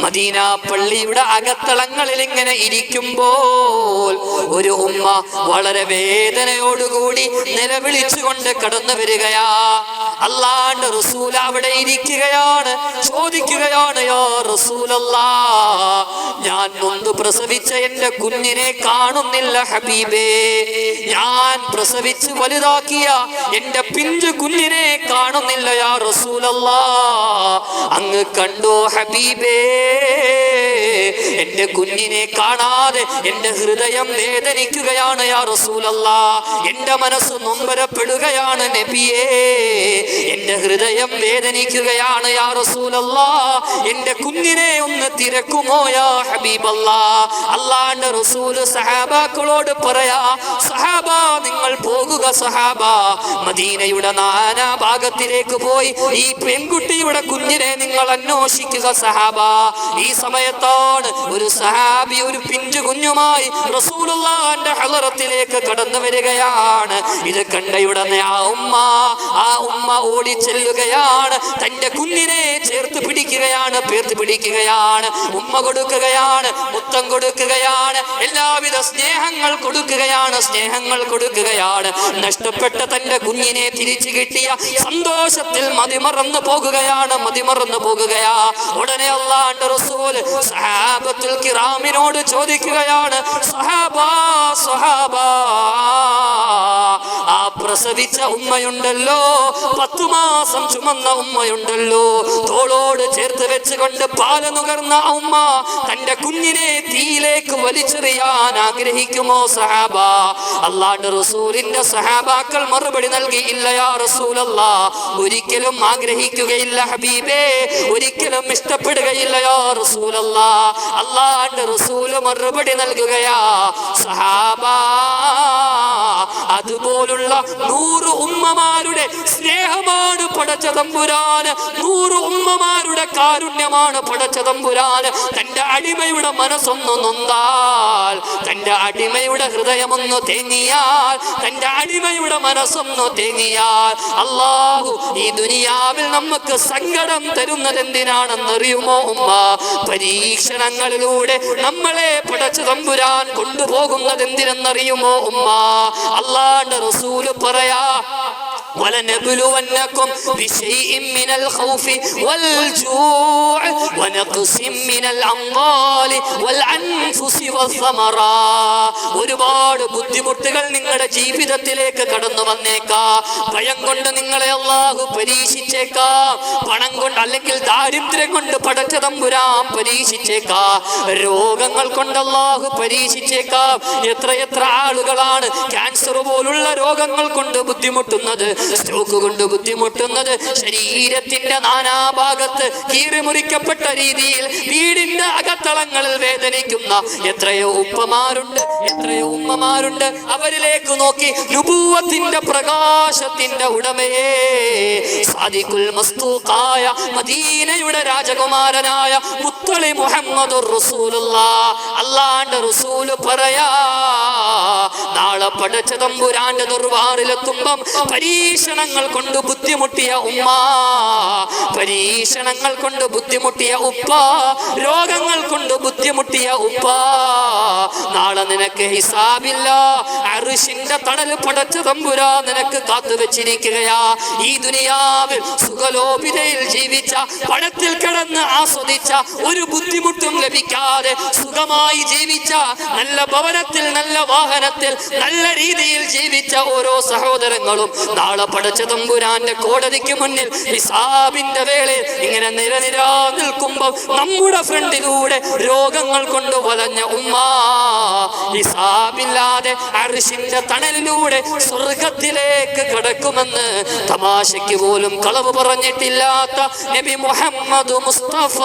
Medina പള്ളിയുടെ അകത്തളങ്ങളിൽ ഇങ്ങനെ ഇരിക്കുമ്പോൾ ഒരു ഉമ്മ വളരെ വേദനയോടുകൂടി നിലവിളിച്ചുകൊണ്ട് കടന്നു വരികയാ. അല്ലാഹുവിന്റെ റസൂൽ അവിടെ ഇരിക്കുകയാണ്. ചോദിക്കുകയാണ്, യാ റസൂലല്ലാഹ്, ഞാൻ നൊന്ത് പ്രസവിച്ച എന്റെ കുഞ്ഞിനെ കാണുന്നില്ല ഹബീബേ. ഞാൻ പ്രസവിച്ച് വലുതാക്കിയ എന്റെ പിഞ്ചു കുഞ്ഞിനെ കാണുന്നില്ല യാ റസൂലല്ലാഹ്. അങ്ങ് കണ്ടോ ഹബീബേ? എന്റെ കുഞ്ഞിനെ കാണാതെ എന്റെ ഹൃദയം വേദനിക്കുകയാണ് യാ റസൂലല്ലാഹ്. എന്റെ മനസ്സ് നൊമ്പരപ്പെടുകയാണ് നബിയേ. എന്റെ ഹൃദയം വേദനിക്കുകയാണ് യാ റസൂലല്ലാഹ്. എന്റെ കുഞ്ഞിനെ ഒന്ന് തിരക്കുമോ യാ ഹബീബല്ലാഹ്? അല്ലാഹുവിന്റെ റസൂൽ സഹാബാക്കളോട് പറയാ, സഹാബ നിങ്ങൾ പോകുക സഹാബ, മദീനയുടെ നാനാ ഭാഗത്തിലേക്ക് പോയി ഈ പെൺകുട്ടിയുടെ കുഞ്ഞിനെ നിങ്ങൾ അന്വേഷിക്കുക സഹാബ. ഈ സമയത്താണ് ഒരു സഹാബി ഒരു പിഞ്ചു കുഞ്ഞുമായി റസൂലുള്ളാഹിന്റെ ഹളറത്തിലേക്ക് കടന്നു വരികയാണ്. ഇത് കണ്ടയുടനെ ആ ഉമ്മ ഓടി ചെല്ലുകയാണ്. തന്റെ കുഞ്ഞിനെ ചേർത്ത് പിടിക്കുകയാണ്, പേർത്ത് പിടിക്കുകയാണ്, ഉമ്മ കൊടുക്കുകയാണ്, മുത്തം കൊടുക്കുകയാണ്, എല്ലാവിധ സ്നേഹങ്ങൾ കൊടുക്കുകയാണ്. നഷ്ടപ്പെട്ട തന്റെ കുഞ്ഞിനെ തിരിച്ചു കിട്ടിയ സന്തോഷത്തിൽ മതിമറന്നു പോകുകയാ. ഉടനെ അല്ലാഹുവിന്റെ റസൂൽ സഹാബത്തുൽ കിറാമിനോട് ചോദിക്കുകയാണ്, സഹാബാ ആ പ്രസവിച്ച ഉമ്മയുണ്ടല്ലോ, 10 മാസം ചുമന്ന ഉമ്മയുണ്ടല്ലോ, തോളോട് ചേർത്ത് വെച്ചുകൊണ്ട് പാല് നുകർന്ന ഉമ്മ തന്റെ കുഞ്ഞിനെ തീയിലേക്ക് വലിച്ചെറിയാൻ ആഗ്രഹിക്കുമോ സഹാബ? അല്ലാഹുവിന്റെ റസൂലിന്റെ സഹാബാക്കൾ മറുപടി നൽകി, ഇല്ല യാ റസൂലല്ലാഹ്, ഒരിക്കലും ആഗ്രഹിക്കുകയില്ല ഹബീബേ, ഒരിക്കലും ഇഷ്ടപ്പെടുകയില്ല യാ റസൂലല്ലാഹ്. അല്ലാഹുവിന്റെ റസൂല് മറുപടി നൽകുകയാ, സഹാബ അതുപോലുള്ള 100 ഉമ്മമാരുടെ സ്നേഹമാണ് പടച്ച തമ്പുരാന്, 100 ഉമ്മമാരുടെ കാരുണ്യമാണ് പടച്ച തമ്പുരാന്. തന്റെ അടിമയുടെ മനസ്സൊന്നു നൊന്താൽ, തന്റെ അടിമയുടെ ഹൃദയമൊന്നു തേങ്ങിയാൽ, തന്റെ അടിമയുടെ മനസ്സൊന്നു തേങ്ങിയാൽ, അല്ലാഹു ഈ ദുനിയാവിൽ നമുക്ക് സങ്കടം തരുന്നത് എന്തിനാണെന്നറിയുമോ ഉമ്മ? പരീക്ഷണങ്ങളിലൂടെ നമ്മളെ പടച്ച തമ്പുരാൻ കൊണ്ടുപോകുന്നത് എന്തിനെന്നറിയുമോ ഉമ്മ? അല്ലാഹുവിന്റെ റസൂൽ പറയാ, ولنبلونكم بشيء من الخوف والجوع ونقص من الأموال والأنفس والثمرات. ഒരുപാട് ബുദ്ധിമുട്ടുകൾ നിങ്ങളുടെ ജീവിതത്തിലേക്ക് കടന്നു വന്നേക്കാം. ഭയം കൊണ്ട് നിങ്ങളെ അല്ലാഹു പരീക്ഷിച്ചേക്കാം. പണം കൊണ്ട് അല്ലെങ്കിൽ ദാരിദ്ര്യം കൊണ്ട് പടച്ച തമ്പുരാൻ പരീക്ഷിച്ചേക്കാം. രോഗങ്ങൾ കൊണ്ട് അല്ലാഹു പരീക്ഷിച്ചേക്കാം. എത്ര ആളുകളാണ് ക്യാൻസർ പോലുള്ള രോഗങ്ങൾ കൊണ്ട് ബുദ്ധിമുട്ടുന്നത്, സ്ട്രോക്ക് കൊണ്ട് ബുദ്ധിമുട്ടുന്നത്, ശരീരത്തിന്റെ നാനാഭാഗത്ത് കീറിമുറിക്കപ്പെട്ട രീതിയിൽ വീടിന്റെ അകത്തളങ്ങളിൽ വേദനിക്കുന്ന എത്രയോ ഉമ്മമാരുണ്ട്. അവരിലേക്ക് നോക്കി നുബുവത്തിന്റെ പ്രകാശത്തിന്റെ ഉടമയെ സാദിഖുൽ മസ്തൂഖായ മദീനയുടെ രാജകുമാരനായ മുത്തളി മുഹമ്മദുർ റസൂലുള്ളാഹ്. അല്ലാഹുവിന്റെ റസൂൽ പറയാ, നാളെ പടച്ച തമ്പുരാന്റെ ദർബാറിലെത്തുമ്പം പരീക്ഷണങ്ങൾ കൊണ്ട് ബുദ്ധിമുട്ടിയ ഉമ്മ, പരീക്ഷണങ്ങൾ കൊണ്ട് ബുദ്ധിമുട്ടിയ ഉപ്പ, രോഗങ്ങൾ കൊണ്ട് ബുദ്ധിമുട്ടിയ ഉപ്പ, നാളെ നിനക്ക് ഹിസാബില്ല. അർശിന്റെ തണൽ പടച്ച തമ്പുരാൻ നിനക്ക് കാത്തുവെച്ചിരിക്കുകയാ. ഈ ദുനിയാവിൽ സുഖലോപിതയിൽ ജീവിച്ച, പണത്തിൽ കിടന്ന് ആസ്വദിച്ച, ഒരു ബുദ്ധിമുട്ടും ലഭിക്കാതെ സുഖമായി ജീവിച്ച, നല്ല ഭവനത്തിൽ, നല്ല വാഹനത്തിൽ, നല്ല രീതിയിൽ ജീവിച്ച ഓരോ സഹോദരങ്ങളും നാളെ പടച്ച തമ്പുരാന്റെ കോടതിക്ക് മുന്നിൽ ഹിസാബിന്റെ വേളയിൽ ഇങ്ങനെ നിരനിരാ നിൽക്കുമ്പോൾ നമ്മുടെ ഫ്രണ്ടിലൂടെ രോഗങ്ങൾ കൊണ്ട് വലഞ്ഞ ഉമ്മ ഹിസാബില്ലാതെ അർശിന്റെ തണലിലൂടെ സ്വർഗത്തിലേക്ക് കടക്കുമെന്ന് തമാശയ്ക്ക് പോലും കളവ് പറഞ്ഞിട്ടില്ലാത്ത നബി മുഹമ്മദ് മുസ്തഫ